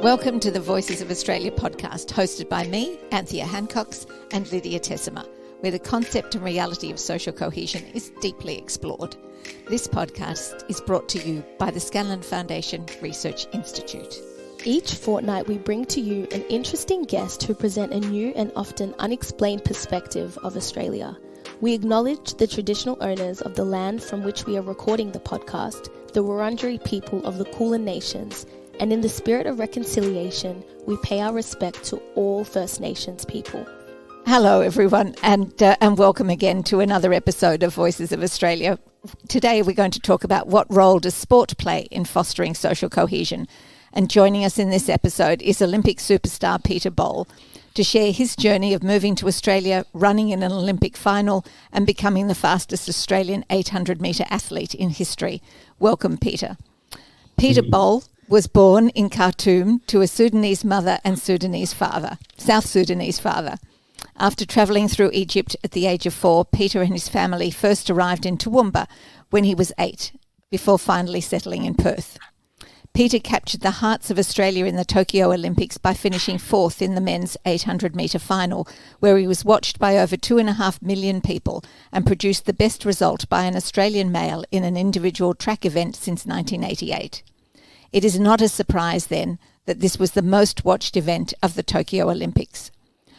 Welcome to the Voices of Australia podcast, hosted by me, Anthea Hancox, and Lydia Tessima, where the concept and reality of social cohesion is deeply explored. This podcast is brought to you by the Scanlon Foundation Research Institute. Each fortnight we bring to you an interesting guest who present a new and often unexplained perspective of Australia. We acknowledge the traditional owners of the land from which we are recording the podcast, the Wurundjeri people of the Kulin Nations, and in the spirit of reconciliation, we pay our respect to all First Nations people. Hello everyone, and welcome again to another episode of Voices of Australia. Today we're going to talk about what role does sport play in fostering social cohesion. And joining us in this episode is Olympic superstar Peter Bol to share his journey of moving to Australia, running in an Olympic final and becoming the fastest Australian 800-metre athlete in history. Welcome, Peter. Peter Bol was born in Khartoum to a Sudanese mother and South Sudanese father. After travelling through Egypt at the age of 4, Peter and his family first arrived in Toowoomba when he was 8, before finally settling in Perth. Peter captured the hearts of Australia in the Tokyo Olympics by finishing 4th in the men's 800-metre final, where he was watched by over 2.5 million people and produced the best result by an Australian male in an individual track event since 1988. It is not a surprise, then, that this was the most watched event of the Tokyo Olympics.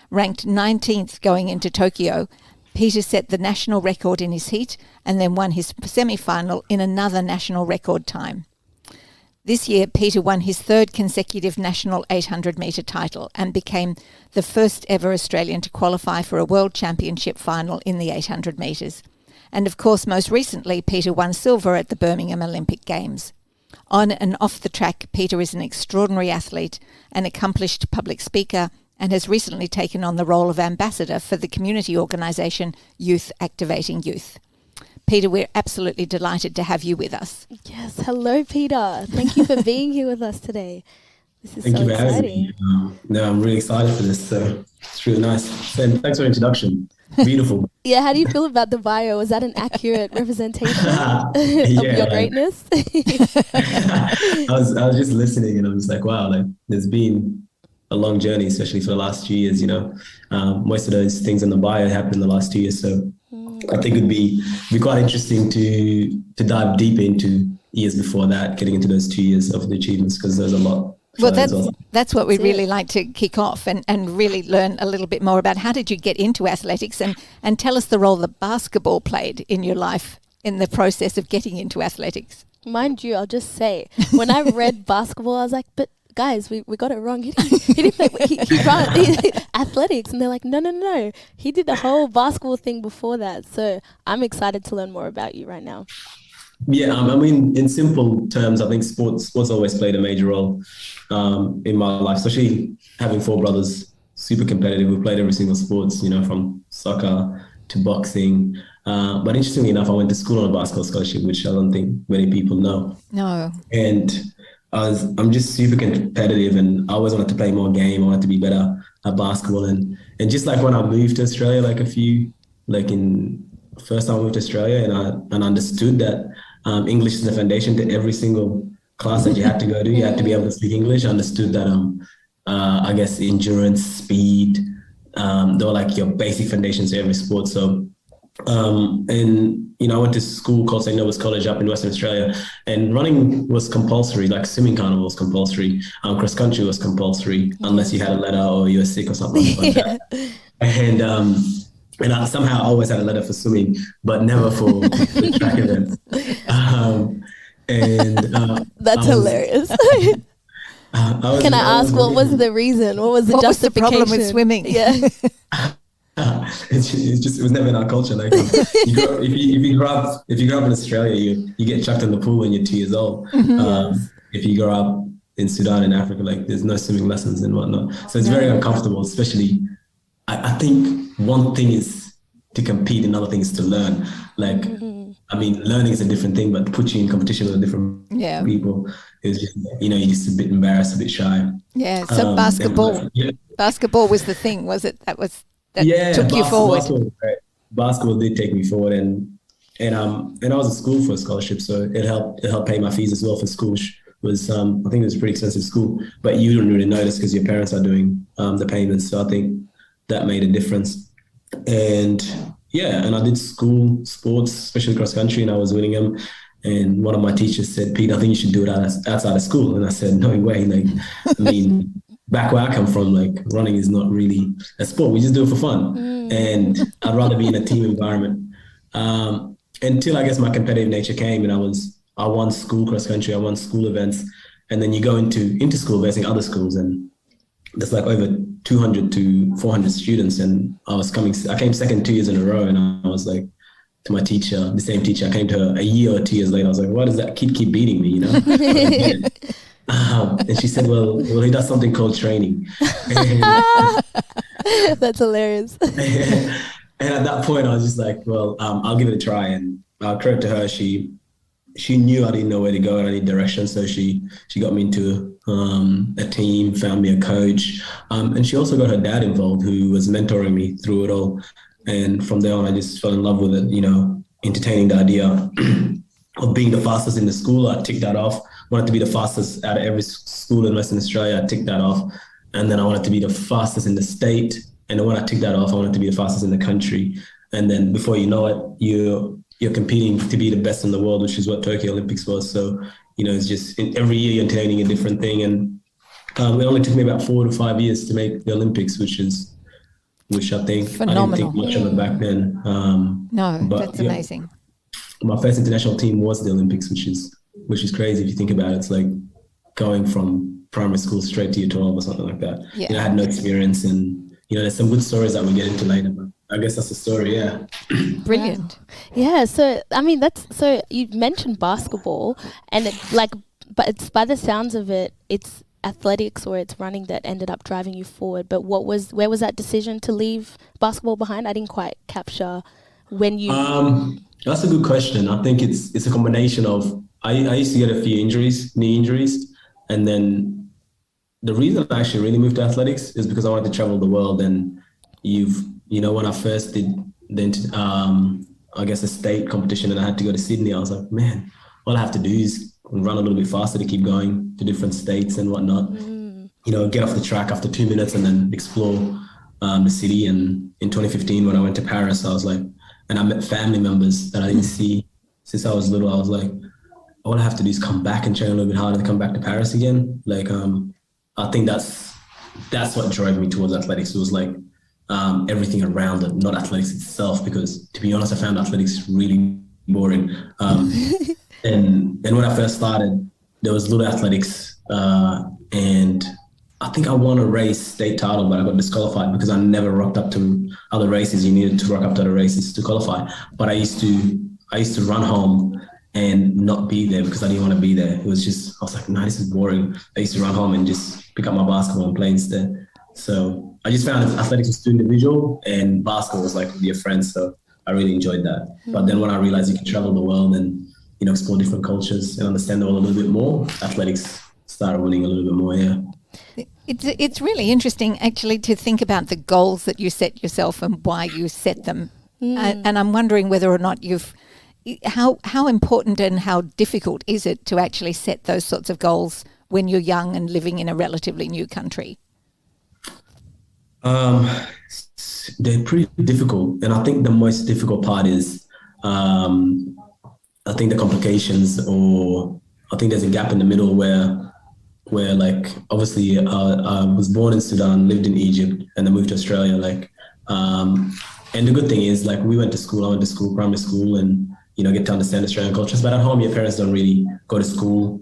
Ranked 19th going into Tokyo, Peter set the national record in his heat and then won his semi-final in another national record time. This year, Peter won his 3rd consecutive national 800-metre title and became the first ever Australian to qualify for a World Championship final in the 800 metres. And of course, most recently, Peter won silver at the Birmingham Olympic Games. On and off the track, Peter is an extraordinary athlete, an accomplished public speaker, and has recently taken on the role of ambassador for the community organisation Youth Activating Youth. Peter, we're absolutely delighted to have you with us. Yes, hello Peter. Thank you for being here with us today. This is Thank so you for exciting. having me. No, I'm really excited for this. It's really nice. And thanks for the introduction. Beautiful. Yeah, how do you feel about the bio? Was that an accurate representation of your greatness? I was just listening and I was like, wow, like there's been a long journey, especially for the last 2 years, most of those things in the bio happened in the last 2 years. So I think it'd be quite interesting to dive deep into years before that, getting into those 2 years of the achievements, because there's a lot. Well, that's what we'd really like to kick off and really learn a little bit more about. How did you get into athletics, and tell us the role that basketball played in your life in the process of getting into athletics. Mind you, I'll just say, when I read basketball, I was like, but guys, we got it wrong. He didn't play, he ran athletics. And they're like, no. He did the whole basketball thing before that. So I'm excited to learn more about you right now. Yeah, I mean, in simple terms, I think sports always played a major role in my life, especially having 4 brothers, super competitive. We played every single sports, from soccer to boxing. But interestingly enough, I went to school on a basketball scholarship, which I don't think many people know. No. And I'm just super competitive, and I always wanted to play more game. I wanted to be better at basketball. And just like when I moved to Australia, first time I moved to Australia, and I understood that English is the foundation to every single class that you had to go to. You had to be able to speak English. I understood that, I guess, endurance, speed, they were like your basic foundations to every sport. So, I went to school called St. Nova's College up in Western Australia, and running was compulsory, like swimming carnival was compulsory. Cross country was compulsory, unless you had a letter or you were sick or something like that. And I somehow always had a letter for swimming, but never for the track events. That's hilarious. Can I ask, what was the reason? What was the justification? What was the problem with swimming? Yeah. It was never in our culture. Like, if you grow up in Australia, you get chucked in the pool when you're 2 years old. If you grow up in Sudan and Africa, like there's no swimming lessons and whatnot. So it's very uncomfortable, especially. I think one thing is to compete, another thing is to learn. Like, I mean, learning is a different thing, but to put you in competition with different people, it's just, you're just a bit embarrassed, a bit shy. Yeah. So basketball was the thing, was it? That took you forward. Basketball did take me forward, and I was at school for a scholarship, so it helped pay my fees as well for school, was I think it was a pretty expensive school, but you didn't really notice because your parents are doing the payments. So I think that made a difference. And yeah, and I did school sports, especially cross country, and I was winning them. And one of my teachers said, "Pete, I think you should do it outside of school." And I said, "No way!" Like, I mean, back where I come from, like running is not really a sport. We just do it for fun, and I'd rather be in a team environment. Until I guess my competitive nature came, and I won school cross country, I won school events, and then you go into school events in other schools, and there's like over 200 to 400 students, and I came second 2 years in a row, and I was like to my teacher, the same teacher, I came to her a year or 2 years later. I was like, "Why does that kid keep beating me?" And she said, well, he does something called training. That's hilarious. And at that point, I was just like, well, I'll give it a try. And credit to her, she knew I didn't know where to go and I need direction. So she got me into a team, found me a coach. And she also got her dad involved, who was mentoring me through it all. And from there on, I just fell in love with it, entertaining the idea of being the fastest in the school. I ticked that off. Wanted to be the fastest out of every school in Western Australia. I ticked that off. And then I wanted to be the fastest in the state. And then when I ticked that off, I wanted to be the fastest in the country. And then before you know it, you're competing to be the best in the world, which is what Tokyo Olympics was. So, it's just every year you're entertaining a different thing. And it only took me about 4 to 5 years to make the Olympics, which I think phenomenal. I didn't think much of it back then. That's amazing. My first international team was the Olympics, which is crazy if you think about it. It's like going from primary school straight to year 12 or something like that. Yeah. I had no experience, and there's some good stories that we'll get into later, but I guess that's the story. Yeah. Brilliant. Yeah. So so you mentioned basketball, and but it's, by the sounds of it, it's athletics or it's running that ended up driving you forward. But where was that decision to leave basketball behind? I didn't quite capture when you. That's a good question. I think it's a combination of I used to get a few knee injuries, and then the reason I actually really moved to athletics is because I wanted to travel the world. And when I first did I guess a state competition and I had to go to Sydney, I was like, man, all I have to do is run a little bit faster to keep going to different states and whatnot. Get off the track after 2 minutes and then explore the city. And in 2015, when I went to Paris, I was like, and I met family members that I didn't see since I was little. I was like, all I have to do is come back and train a little bit harder to come back to Paris again. Like, I think that's what drove me towards athletics. It was like everything around it, not athletics itself, because to be honest, I found athletics really boring. And when I first started, there was little athletics, and I think I won a race state title, but I got disqualified because I never rocked up to other races. You needed to rock up to other races to qualify. But I used to run home and not be there because I didn't want to be there. I was like, no, this is boring. I used to run home and just pick up my basketball and play instead. So I just found that athletics was too individual and basketball was like with your friends. So I really enjoyed that. But then when I realized you can travel the world and, explore different cultures and understand them all a little bit more, athletics started winning a little bit more, yeah. It's really interesting actually to think about the goals that you set yourself and why you set them. And I'm wondering whether or not how important and how difficult is it to actually set those sorts of goals when you're young and living in a relatively new country? They're pretty difficult. And I think the most difficult part is, I think the complications, or I think there's a gap in the middle where like, obviously I was born in Sudan, lived in Egypt, and then moved to Australia. And the good thing is, like, I went to school, primary school, and, get to understand Australian cultures. But at home, your parents don't really go to school.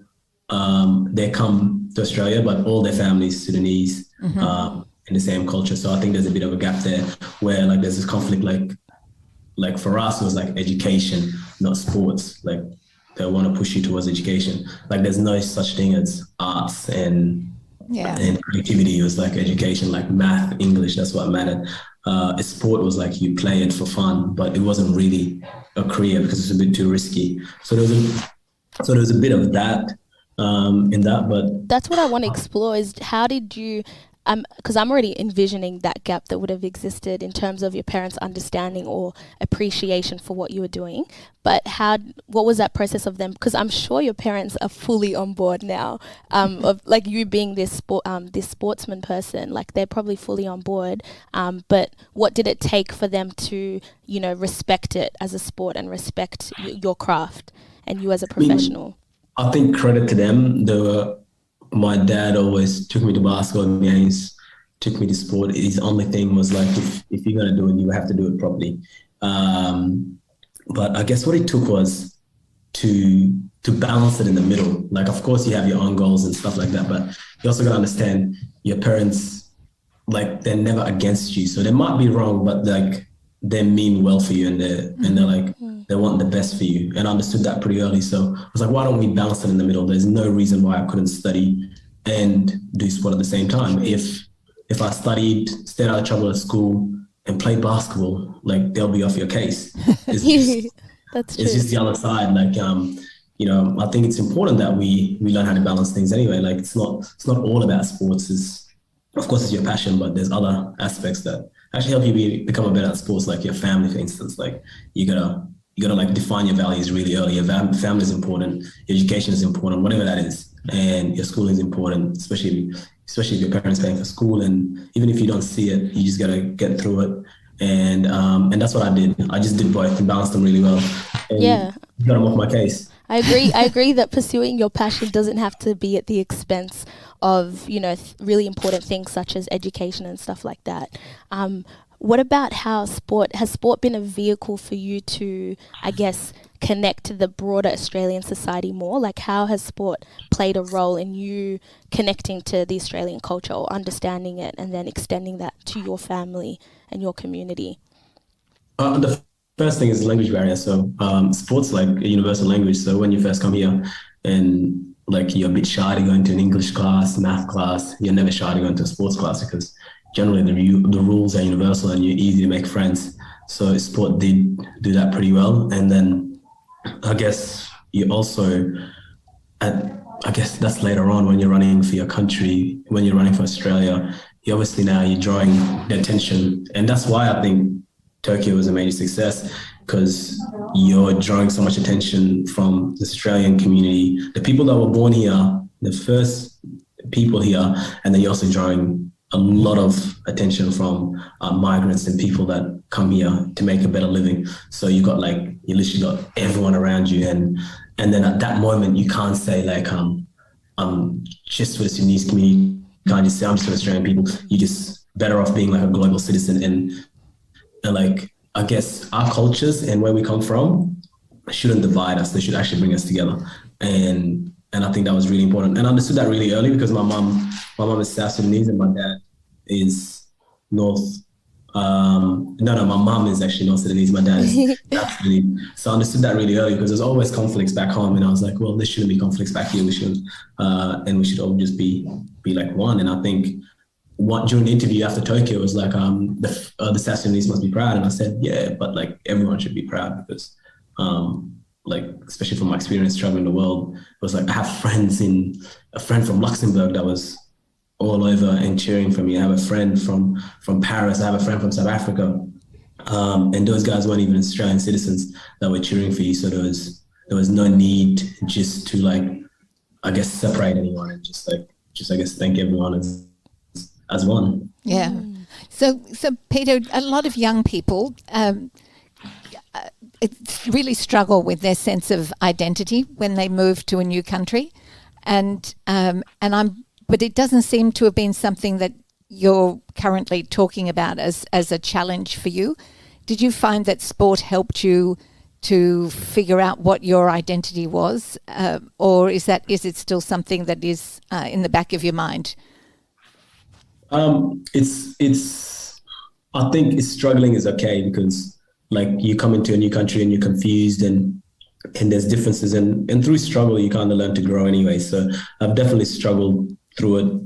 They come to Australia, but all their families Sudanese, in the same culture. So I think there's a bit of a gap there where, like, there's this conflict, like for us, it was like education, not sports. Like, they want to push you towards education. Like, there's no such thing as arts and creativity. It was like education, like math, English, that's what mattered. A sport was like you play it for fun, but it wasn't really a career because it's a bit too risky. So there was a bit of that in that. But that's what I want to explore is how did you because I'm already envisioning that gap that would have existed in terms of your parents' understanding or appreciation for what you were doing. But what was that process of them? Because I'm sure your parents are fully on board now, of like you being this sportsman person. Like they're probably fully on board. But what did it take for them to, respect it as a sport and respect your craft and you as a professional? I think credit to them. My dad always took me to basketball games, took me to sport. His only thing was like, if you're gonna do it, you have to do it properly. But I guess what it took was to balance it in the middle. Like, of course, you have your own goals and stuff like that, but you also gotta understand your parents, like they're never against you. So they might be wrong, but like they mean well for you, and they're like they want the best for you. And I understood that pretty early. So I was like, why don't we balance it in the middle? There's no reason why I couldn't study and do sport at the same time. If I studied, stayed out of trouble at school, and played basketball, like they'll be off your case. That's true. It's just the other side. Like I think it's important that we learn how to balance things anyway. Like it's not all about sports. Of course it's your passion, but there's other aspects that actually help you become a better at sports, like your family, for instance. Like you gotta like define your values really early. Your family is important, your education is important, whatever that is, and your school is important, especially if your parents paying for school. And even if you don't see it, you just gotta get through it. And that's what I did. I just did both and balanced them really well. And got them off my case. I agree that pursuing your passion doesn't have to be at the expense of, really important things such as education and stuff like that. What about has sport been a vehicle for you to, I guess, connect to the broader Australian society more? Like how has sport played a role in you connecting to the Australian culture or understanding it and then extending that to your family and your community? The first thing is the language barrier. So sports like a universal language. So when you first come here and like you're a bit shy to go into an English class, math class, you're never shy to go into a sports class because generally the rules are universal and you're easy to make friends. So sport did do that pretty well. And then I guess you also, I guess that's later on when you're running for your country, when you're running for Australia, you obviously now you're drawing the attention. And that's why I think Tokyo was a major success, because you're drawing so much attention from the Australian community, the people that were born here, the first people here, and then you're also drawing a lot of attention from migrants and people that come here to make a better living. So you literally got everyone around you, and then at that moment you can't say like I'm just for the Sudanese community. You can't just say I'm just for Australian people. You're just better off being like a global citizen, and like I guess our cultures and where we come from shouldn't divide us. They should actually bring us together. And I think that was really important. And I understood that really early because my mom is South Sudanese and my dad is my mom is actually North Sudanese. My dad is South Sudanese. So I understood that really early because there's always conflicts back home. And I was like, well, there shouldn't be conflicts back here. We should, and we should all just be like one. And I think during the interview after Tokyo, it was like, the South Sudanese must be proud. And I said, yeah, but like everyone should be proud because like, especially from my experience traveling the world, it was like I have a friend from Luxembourg that was all over and cheering for me. I have a friend from Paris. I have a friend from South Africa. And those guys weren't even Australian citizens that were cheering for you. So there was no need just to like, I guess, separate anyone and just I guess thank everyone as one. Yeah. So Peter, a lot of young people really struggle with their sense of identity when they move to a new country, but it doesn't seem to have been something that you're currently talking about as a challenge for you. Did you find that sport helped you to figure out what your identity was, or is it still something that is in the back of your mind? I think struggling is okay because like you come into a new country and you're confused and there's differences and through struggle you kind of learn to grow anyway. So I've definitely struggled through it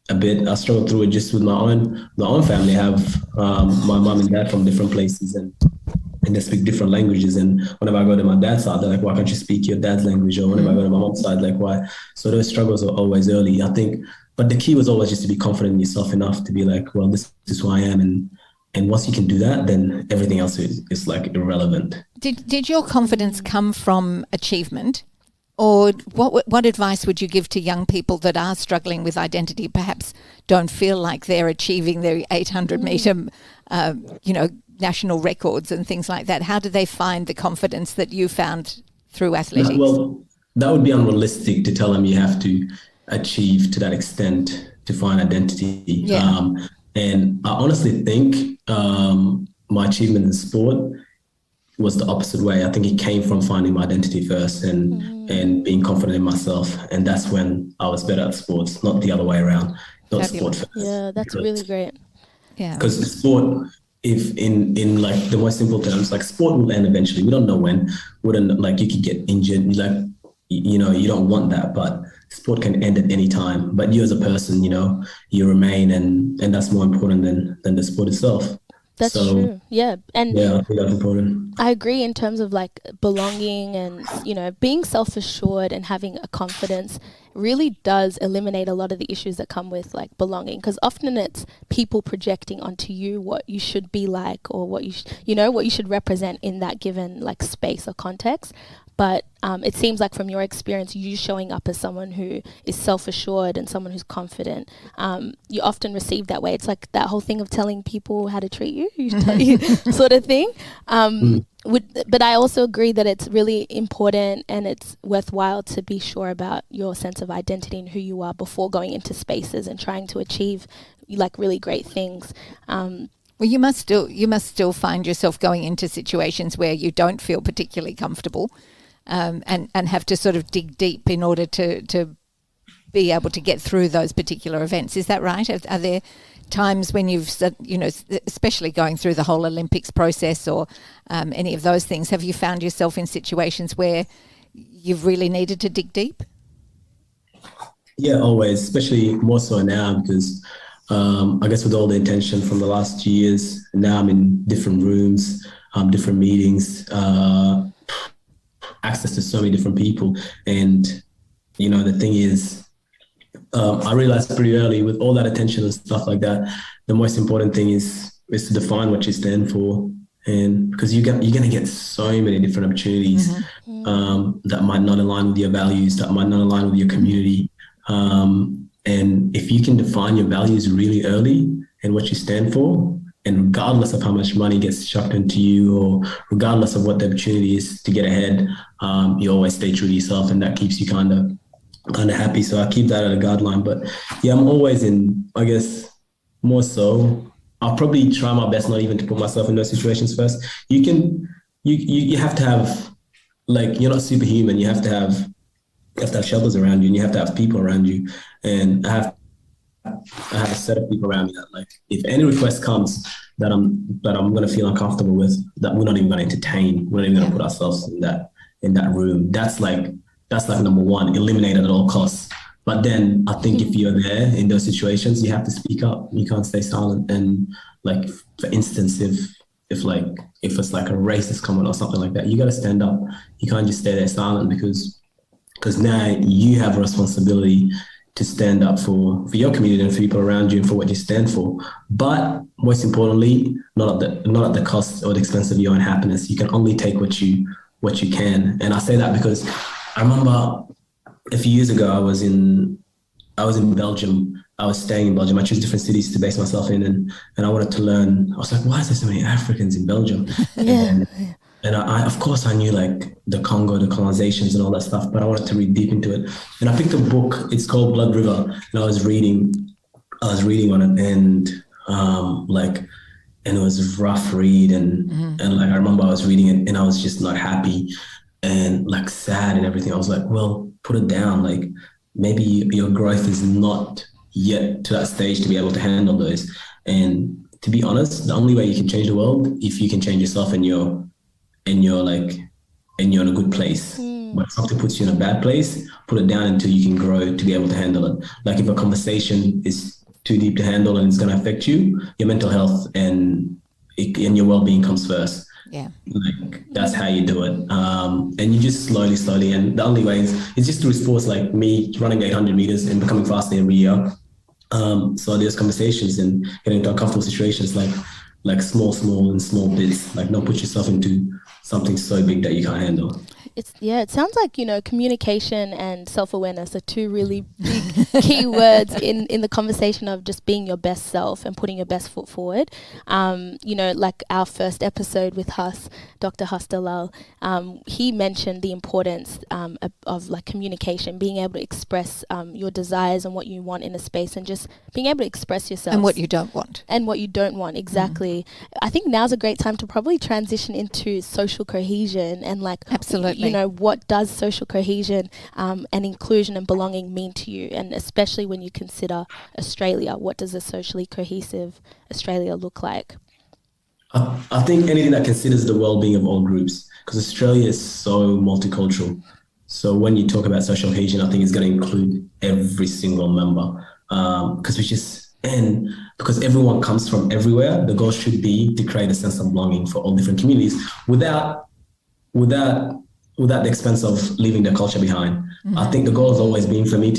a bit. I struggled through it just with my own family. I have my mom and dad from different places and they speak different languages. And whenever I go to my dad's side, they're like, why can't you speak your dad's language? Or whenever I go to my mom's side, like why? So those struggles are always early. I think But the key was always just to be confident in yourself enough to be like, well, this is who I am. And once you can do that, then everything else is like irrelevant. Did your confidence come from achievement? Or what advice would you give to young people that are struggling with identity, perhaps don't feel like they're achieving their 800 metre, national records and things like that? How do they find the confidence that you found through athletics? Well, that would be unrealistic to tell them you have to achieve to that extent to find identity. Yeah. And I honestly think my achievement in sport was the opposite way. I think it came from finding my identity first and being confident in myself. And that's when I was better at sports, not the other way around, not sport first. Yeah, that's really great. Yeah. Because sport, if in like the most simple terms, like sport will end eventually. We don't know when. Like you could get injured. Like, you don't want that, but sport can end at any time. But you as a person, you remain, and that's more important than the sport itself. That's true. Yeah. And yeah, I think that's important. I agree in terms of like belonging and, being self-assured and having a confidence really does eliminate a lot of the issues that come with like belonging, because often it's people projecting onto you what you should be like or what you should represent in that given like space or context. But it seems like from your experience, you showing up as someone who is self-assured and someone who's confident, you often receive that way. It's like that whole thing of telling people how to treat you sort of thing. But I also agree that it's really important and it's worthwhile to be sure about your sense of identity and who you are before going into spaces and trying to achieve like really great things. Well, you must still find yourself going into situations where you don't feel particularly comfortable. And have to sort of dig deep in order to be able to get through those particular events. Is that right? Are there times when you've, especially going through the whole Olympics process or any of those things, have you found yourself in situations where you've really needed to dig deep? Yeah, always, especially more so now because I guess with all the attention from the last 2 years, now I'm in different rooms, different meetings, access to so many different people. And, the thing is, I realized pretty early with all that attention and stuff like that, the most important thing is to define what you stand for. And because you're going to get so many different opportunities that might not align with your values, that might not align with your community. And if you can define your values really early and what you stand for, and regardless of how much money gets chucked into you or regardless of what the opportunity is to get ahead, you always stay true to yourself, and that keeps you kind of happy. So I keep that at a guideline. But yeah, I'm always in, I guess, more so, I'll probably try my best not even to put myself in those situations first. You have to have, like, you're not superhuman. You have to have shelters around you, and you have to have people around you. And I have a set of people around me that, like, if any request comes that I'm going to feel uncomfortable with, that we're not even going to entertain. We're not even going to put ourselves in that room. That's like number one, eliminate it at all costs. But then I think if you're there in those situations, you have to speak up. You can't stay silent. And like, for instance, if it's like a race is coming or something like that, you got to stand up. You can't just stay there silent because now you have a responsibility to stand up for your community and for people around you and for what you stand for. But most importantly, not at the cost or the expense of your own happiness. You can only take what you can. And I say that because I remember a few years ago, I was in Belgium. I was staying in Belgium. I chose different cities to base myself in, and I wanted to learn. I was like, why is there so many Africans in Belgium? Yeah. And I, of course, I knew like the Congo, the colonizations and all that stuff, but I wanted to read deep into it. And I picked a book, it's called Blood River, and I was reading on it, and it was a rough read. And like, I remember I was reading it and I was just not happy and like sad and everything. I was like, well, put it down. Like, maybe your growth is not yet to that stage to be able to handle those. And to be honest, the only way you can change the world, if you can change yourself and you're in a good place. When something puts you in a bad place, put it down until you can grow to be able to handle it. Like, if a conversation is too deep to handle and it's going to affect you, your mental health and your well-being comes first. Yeah. Like, that's how you do it. And you just slowly, and the only way is just through sports like me running 800 meters and becoming faster every year. So there's conversations and getting into uncomfortable situations, like small bits. Like, don't put yourself into something so big that you can't handle. It sounds like, communication and self-awareness are two really big key words in the conversation of just being your best self and putting your best foot forward. Like our first episode with Dr. Dalal, he mentioned the importance of like communication, being able to express your desires and what you want in a space, and just being able to express yourself. And what you don't want. Exactly. I think now's a great time to probably transition into social cohesion and like, absolutely, what does social cohesion and inclusion and belonging mean to you? And especially when you consider Australia, what does a socially cohesive Australia look like? I think anything that considers the well-being of all groups, because Australia is so multicultural. So when you talk about social cohesion, I think it's going to include every single member, because everyone comes from everywhere. The goal should be to create a sense of belonging for all different communities without the expense of leaving their culture behind. Mm-hmm. I think the goal has always been for me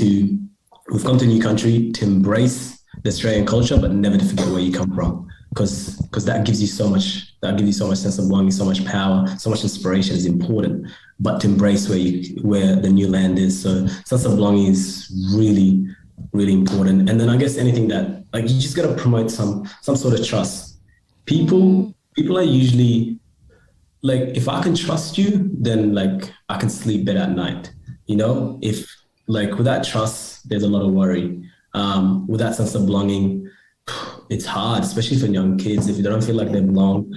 we've come to a new country to embrace the Australian culture, but never to forget where you come from, because that gives you so much sense of belonging, so much power, so much inspiration is important, but to embrace where the new land is. So sense of belonging is really, really important. And then I guess anything that, like, you just got to promote some sort of trust. People are usually, like, if I can trust you, then like I can sleep better at night. If like without trust, there's a lot of worry. Without sense of belonging, it's hard, especially for young kids. If they don't feel like they belong,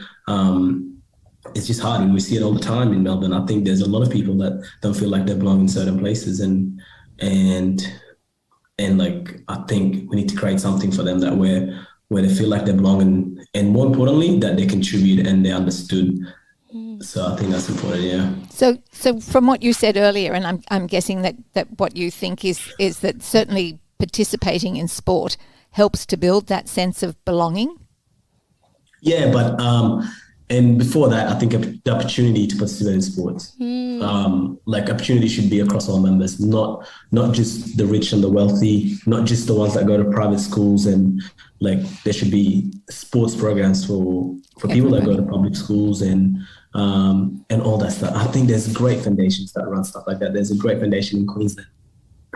it's just hard. And we see it all the time in Melbourne. I think there's a lot of people that don't feel like they belong in certain places, and like, I think we need to create something for them that where they feel like they belong, and more importantly, that they contribute and they're understood. So I think that's important, yeah. So from what you said earlier, and I'm guessing that what you think is that certainly participating in sport helps to build that sense of belonging. Yeah, but and before that, I think the opportunity to participate in sports, like, opportunity should be across all members, not just the rich and the wealthy, not just the ones that go to private schools, and like there should be sports programs for people that go to public schools and all that stuff. I think there's great foundations that run stuff like that. There's a great foundation in Queensland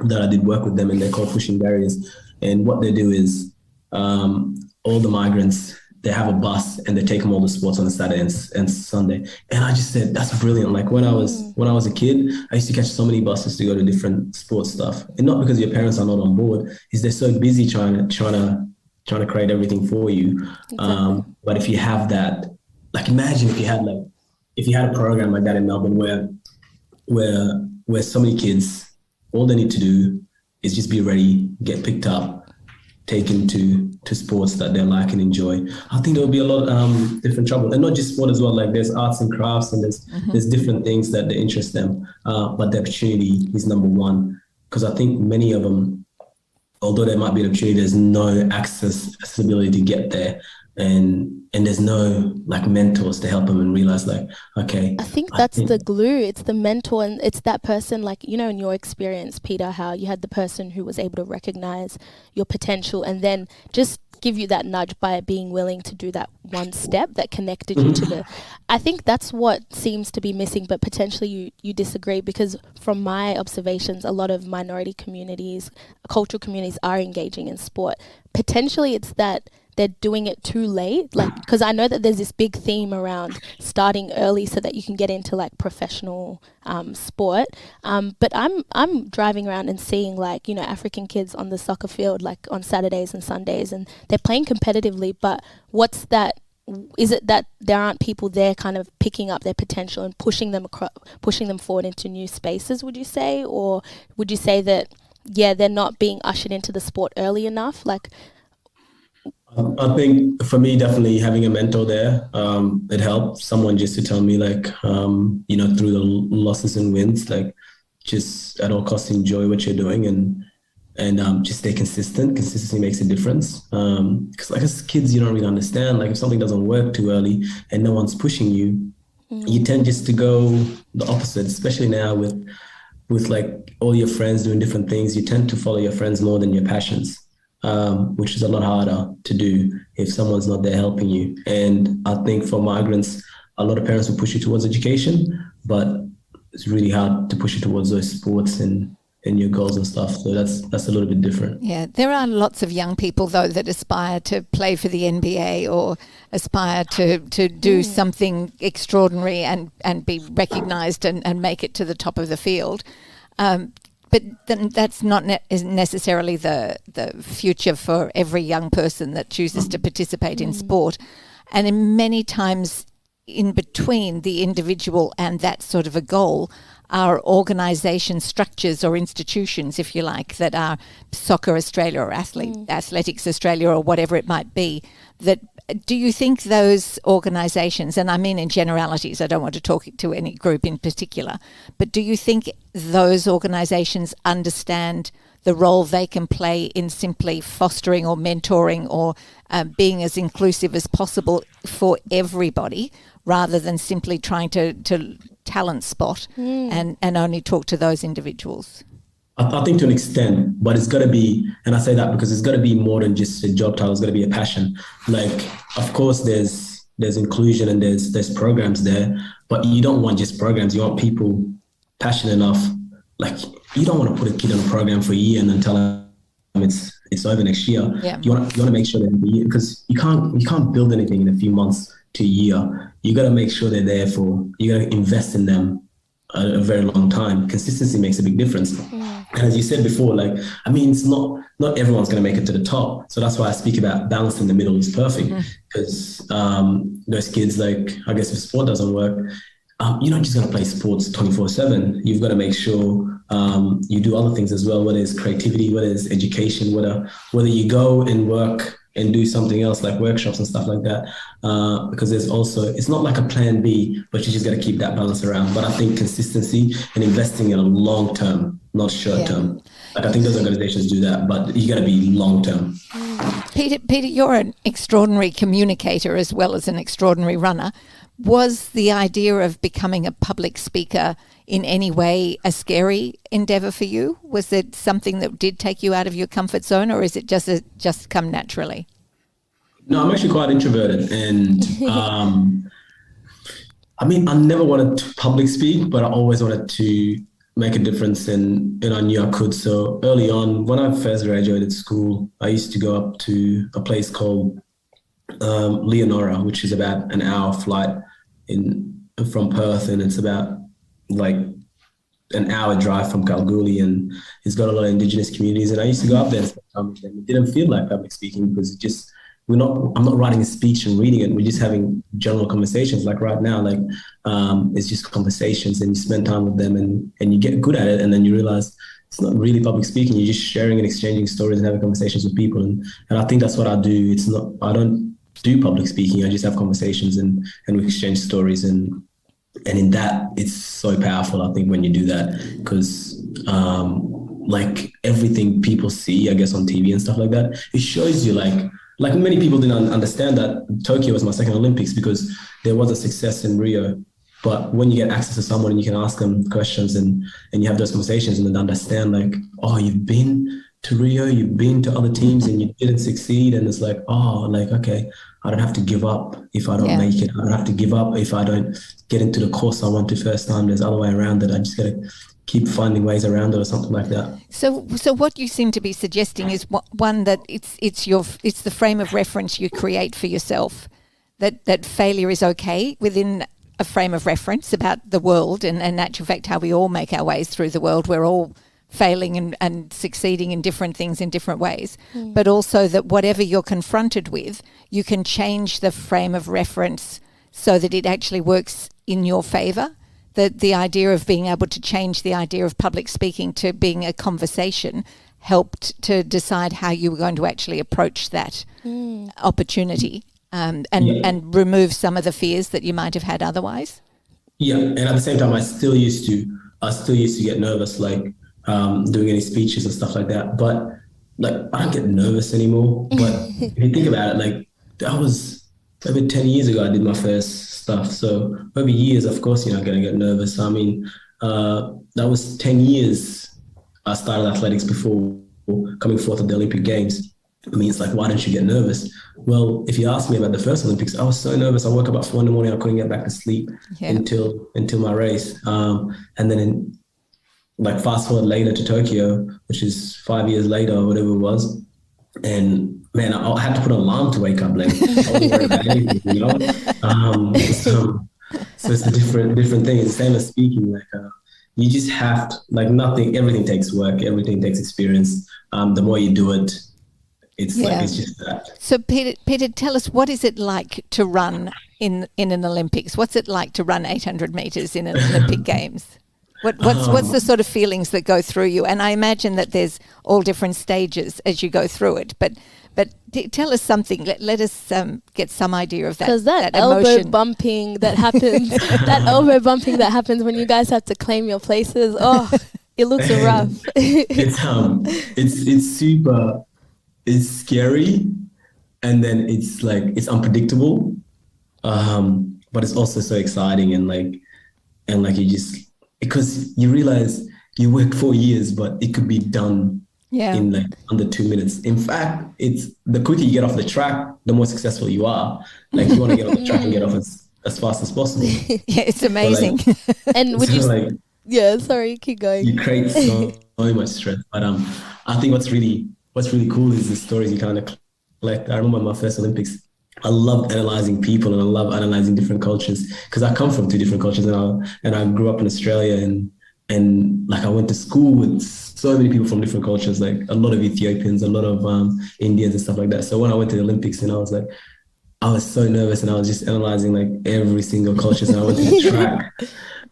that I did work with them, and they're called Pushing Barriers. And what they do is all the migrants, they have a bus and they take them all to sports on a Saturday and Sunday. And I just said, that's brilliant. Like, when I was a kid, I used to catch so many buses to go to different sports stuff. And not because your parents are not on board, is they're so busy trying to create everything for you. Exactly. But if you have that, like, imagine if you had a program like that in Melbourne where so many kids, all they need to do is just be ready, get picked up, taken to sports that they like and enjoy. I think there will be a lot of different trouble, and not just sport as well. Like, there's arts and crafts, and there's different things that they interest them. But the opportunity is number one, because I think many of them, although there might be an opportunity, there's no accessibility to get there. And there's no like mentors to help them and realize, like, okay. I think that's the glue. It's the mentor, and it's that person, like, in your experience, Peter, how you had the person who was able to recognize your potential and then just give you that nudge by being willing to do that one step that connected you to I think that's what seems to be missing, but potentially you disagree, because from my observations, a lot of minority communities, cultural communities are engaging in sport. Potentially it's that they're doing it too late, like, because I know that there's this big theme around starting early so that you can get into like professional sport. But I'm driving around and seeing, like, African kids on the soccer field, like on Saturdays and Sundays, and they're playing competitively. But what's that? Is it that there aren't people there kind of picking up their potential and pushing them forward into new spaces, would you say? Or would you say that, yeah, they're not being ushered into the sport early enough? Like, I think for me, definitely having a mentor there, it helped. Someone just to tell me, like, through the losses and wins, like, just at all costs enjoy what you're doing and just stay consistent. Consistency makes a difference. Because like, as kids, you don't really understand. Like, if something doesn't work too early and no one's pushing you, you tend just to go the opposite. Especially now with like all your friends doing different things, you tend to follow your friends more than your passions. which is a lot harder to do if someone's not there helping you. And I think for migrants, a lot of parents will push you towards education, but it's really hard to push you towards those sports and your goals and stuff. So that's a little bit different. Yeah, there are lots of young people, though, that aspire to play for the NBA or aspire to do something extraordinary and be recognised and make it to the top of the field. But then that's not necessarily the future for every young person that chooses to participate in sport. And in many times in between the individual and that sort of a goal are organisation structures or institutions, if you like, that are Soccer Australia or Athletics Australia or whatever it might be. That do you think those organisations, and I mean in generalities, I don't want to talk to any group in particular, but do you think those organisations understand the role they can play in simply fostering or mentoring or being as inclusive as possible for everybody, rather than simply trying to talent spot and only talk to those individuals? I think to an extent, but it's got to be, and I say that because it's got to be more than just a job title. It's got to be a passion. Like, of course, there's inclusion and there's programs there, but you don't want just programs. You want people passionate enough. Like, you don't want to put a kid on a program for a year and then tell them it's over next year. Yeah. You want to make sure that because you can't build anything in a few months to a year. You got to make sure they're there you got to invest in them a very long time. Consistency makes a big difference. And as you said before, like, I mean, it's not everyone's going to make it to the top. So that's why I speak about balance in the middle is perfect, because those kids, like, I guess if sport doesn't work, you're not just going to play sports 24/7. You've got to make sure you do other things as well, whether it's creativity, whether it's education, whether you go and work and do something else like workshops and stuff like that, because there's also, it's not like a plan B, but you just got to keep that balance around. But I think consistency and investing in a long term, not short term. Like, I think those organizations do that, but you got to be long term. Peter, you're an extraordinary communicator as well as an extraordinary runner. Was the idea of becoming a public speaker in any way a scary endeavour for you? Was it something that did take you out of your comfort zone, or is it just come naturally? No, I'm actually quite introverted, and I mean, I never wanted to public speak, but I always wanted to make a difference, and I knew I could. So early on, when I first graduated school, I used to go up to a place called Leonora, which is about an hour flight from Perth, and it's about like an hour drive from Kalgoorlie, and it's got a lot of Indigenous communities. And I used to go up there and spend time with them. It didn't feel like public speaking because I'm not writing a speech and reading it. We're just having general conversations. Like right now, like it's just conversations, and you spend time with them and you get good at it, and then you realize it's not really public speaking. You're just sharing and exchanging stories and having conversations with people. And I think that's what I do. I don't do public speaking. I just have conversations and we exchange stories, and in that, it's so powerful, I think, when you do that, because like everything people see, I guess, on TV and stuff like that, it shows you like many people didn't understand that Tokyo was my second Olympics because there was a success in Rio. But when you get access to someone and you can ask them questions and you have those conversations and then understand, like, oh, you've been to Rio, you've been to other teams and you didn't succeed. And it's like, oh, like, okay, I don't have to give up if I don't make it. I don't have to give up if I don't get into the course I want to first time. There's other way around it. I just got to keep finding ways around it or something like that. So what you seem to be suggesting is one, that it's the frame of reference you create for yourself, that failure is okay within a frame of reference about the world, and in actual fact how we all make our ways through the world. We're all failing and succeeding in different things in different ways, but also that whatever you're confronted with, you can change the frame of reference so that it actually works in your favour. The idea of being able to change the idea of public speaking to being a conversation helped to decide how you were going to actually approach that opportunity and remove some of the fears that you might have had otherwise. Yeah, and at the same time, I still used to get nervous, like doing any speeches and stuff like that. But like, I don't get nervous anymore. But if you think about it, like, that was over 10 years ago I did my first stuff. So over years, of course, you're not going to get nervous. I mean, that was 10 years I started athletics before coming forth at the Olympic Games. I mean, it's like, why don't you get nervous? Well, if you ask me about the first Olympics, I was so nervous. I woke up at 4 a.m. I couldn't get back to sleep until my race. And then like fast forward later to Tokyo, which is 5 years later or whatever it was. And man, I had to put an alarm to wake up. Like I wasn't worried about anything, you know? So it's a different thing. It's the same as speaking. Like you just have to, like everything takes work, everything takes experience. The more you do it, it's just that. So Peter, tell us, what is it like to run in an Olympics? What's it like to run 800 meters in an Olympic Games? What's the sort of feelings that go through you? And I imagine that there's all different stages as you go through it. But tell us something. Let us get some idea of that. Because that emotion. elbow bumping that happens, when you guys have to claim your places. Oh, it looks rough. It's super. It's scary, and then it's like it's unpredictable, but it's also so exciting and you just. Because you realize you worked 4 years, but it could be done in like under 2 minutes. In fact, it's the quicker you get off the track, the more successful you are. Like you want to get off the track and get off as fast as possible. Yeah, it's amazing. And would you sorry, keep going. You create so much stress. But I think what's really cool is the stories you kind of collect. I remember my first Olympics. I love analyzing people and I love analyzing different cultures because I come from 2 different cultures and I grew up in Australia and like I went to school with so many people from different cultures, like a lot of Ethiopians, a lot of Indians and stuff like that. So when I went to the Olympics and I was so nervous and I was just analyzing like every single culture. And I went to the track.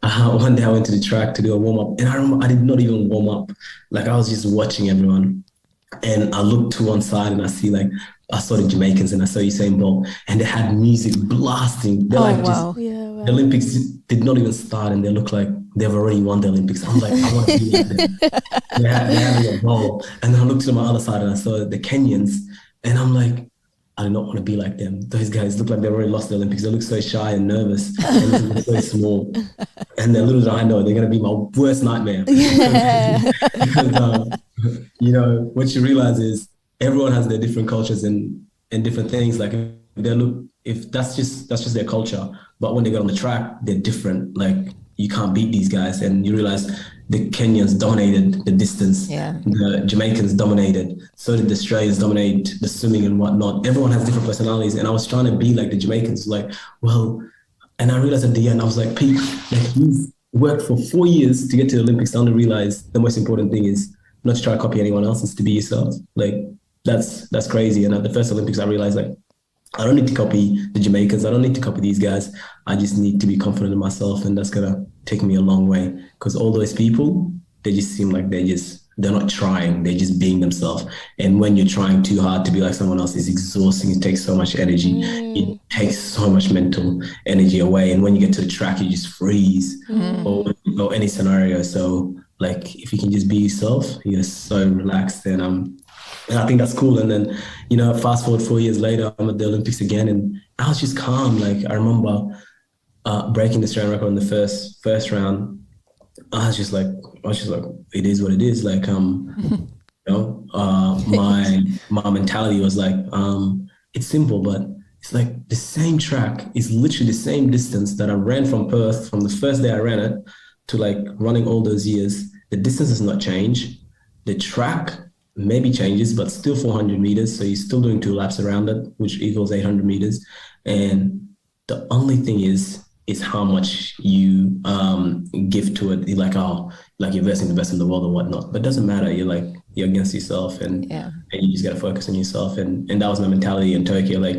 One day I went to the track to do a warm up and I remember I did not even warm up. Like I was just watching everyone and I looked to one side and I saw the Jamaicans and I saw Usain Bol and they had music blasting. They're the Olympics did not even start and they look like they've already won the Olympics. I'm like, I want to be like them. They're having a ball. And then I looked to my other side and I saw the Kenyans and I'm like, I do not want to be like them. Those guys look like they've already lost the Olympics. They look so shy and nervous and so small. And then little did I know they're going to be my worst nightmare. Because, what you realize is everyone has their different cultures and different things. Like if that's just their culture, but when they get on the track, they're different. Like you can't beat these guys. And you realize the Kenyans dominated the distance. Yeah. The Jamaicans dominated. So did the Australians dominate the swimming and whatnot. Everyone has different personalities. And I was trying to be like the Jamaicans, and I realized at the end, I was like, Pete, like you've worked for 4 years to get to the Olympics. I only realized the most important thing is not to try to copy anyone else, it's to be yourself. Like that's crazy. And at the first Olympics, I realized like, I don't need to copy the Jamaicans. I don't need to copy these guys. I just need to be confident in myself. And that's going to take me a long way because all those people, they just seem like they're not trying. They're just being themselves. And when you're trying too hard to be like someone else, it's exhausting. It takes so much energy. It takes so much mental energy away. And when you get to the track, you just freeze or any scenario. So like, if you can just be yourself, you're so relaxed. And I think that's cool. And then, fast forward 4 years later, I'm at the Olympics again, and I was just calm. Like I remember breaking the Australian record in the first round. I was just like, it is what it is. Like, my mentality was like, it's simple, but it's like the same track is literally the same distance that I ran from Perth from the first day I ran it to like running all those years. The distance has not changed. The track maybe changes, but still 400 meters. So you're still doing 2 laps around it, which equals 800 meters. And the only thing is how much you give to it. You're like you're versing the best in the world or whatnot. But it doesn't matter. You're against yourself and you just got to focus on yourself. And that was my mentality in Tokyo. Like,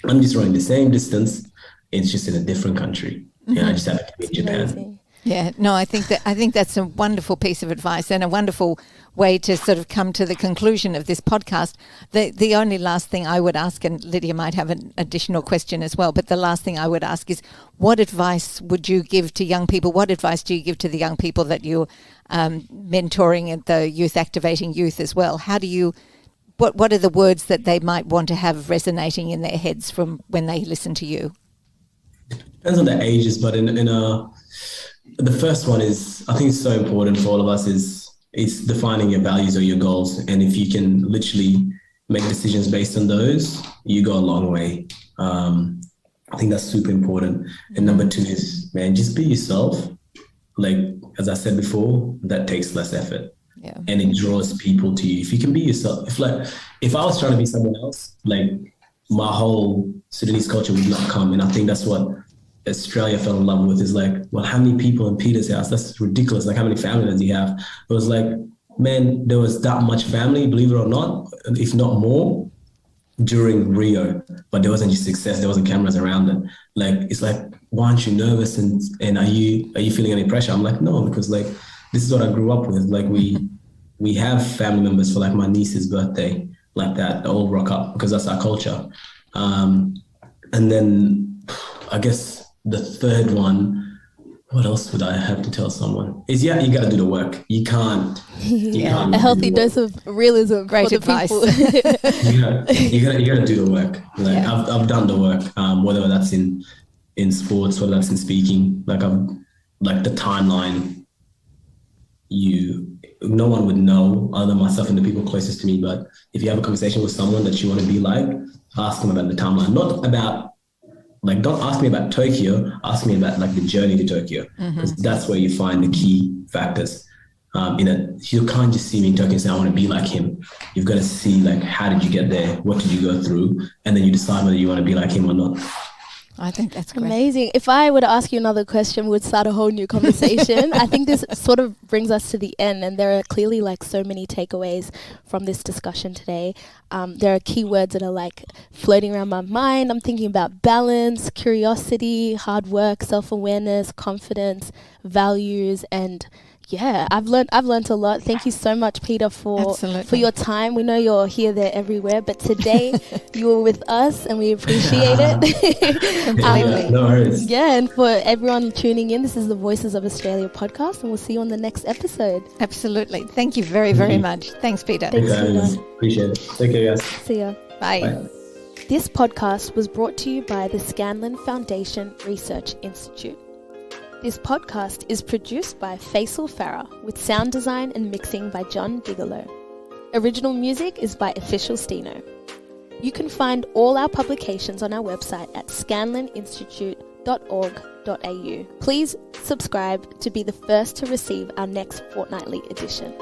I'm just running the same distance. It's just in a different country. I just had to be in Japan. Amazing. Yeah, no, I think that's a wonderful piece of advice and a wonderful way to sort of come to the conclusion of this podcast. The only last thing I would ask, and Lydia might have an additional question as well, but the last thing I would ask is, what advice would you give to young people? What advice do you give to the young people that you're mentoring at the Youth Activating Youth as well? How do you, what are the words that they might want to have resonating in their heads from when they listen to you? Depends on the ages, but the first one is, I think it's so important for all of us, is defining your values or your goals. And if you can literally make decisions based on those, you go a long way. I think that's super important. And number 2 is, man, just be yourself. Like, as I said before, that takes less effort. Yeah. And it draws people to you. If you can be yourself, if I was trying to be someone else, like my whole Sudanese culture would not come. And I think that's what Australia fell in love with, is like, well, how many people in Peter's house? That's ridiculous. Like, how many family does he have? It was like, man, there was that much family, believe it or not, if not more, during Rio, but there wasn't just success. There wasn't cameras around it. Like, it's like, why aren't you nervous? And are you feeling any pressure? I'm like, no, because like, this is what I grew up with. Like, we have family members for like my niece's birthday, like that, they all rock up because that's our culture. And then I guess the third one, what else would I have to tell someone? Is you got to do the work. You can't. A healthy dose of realism. Great advice. you got to do the work. Like, I've done the work. Whether that's in sports, whether that's in speaking. Like, the timeline. No one would know other than myself and the people closest to me. But if you have a conversation with someone that you want to be like, ask them about the timeline. Not about, like, don't ask me about Tokyo, ask me about like the journey to Tokyo, because that's where you find the key factors. You can't just see me in Tokyo and say, I want to be like him. You've got to see, like, how did you get there? What did you go through? And then you decide whether you want to be like him or not. I think that's great. Amazing. If I were to ask you another question, we'd start a whole new conversation. I think this sort of brings us to the end, and there are clearly like so many takeaways from this discussion today. There are keywords that are like floating around my mind. I'm thinking about balance, curiosity, hard work, self-awareness, confidence, values, and yeah, I've learned a lot. Thank you so much, Peter, for your time. We know you're here, there, everywhere, but today you were with us, and we appreciate it. No worries. Yeah, and for everyone tuning in, this is the Voices of Australia podcast, and we'll see you on the next episode. Absolutely. Thank you very, very much. Thanks, Peter. Thanks, Peter. Appreciate it. Take care, guys. See ya. Bye. Bye. This podcast was brought to you by the Scanlon Foundation Research Institute. This podcast is produced by Faisal Farah with sound design and mixing by John Bigelow. Original music is by Official Steno. You can find all our publications on our website at scanloninstitute.org.au. Please subscribe to be the first to receive our next fortnightly edition.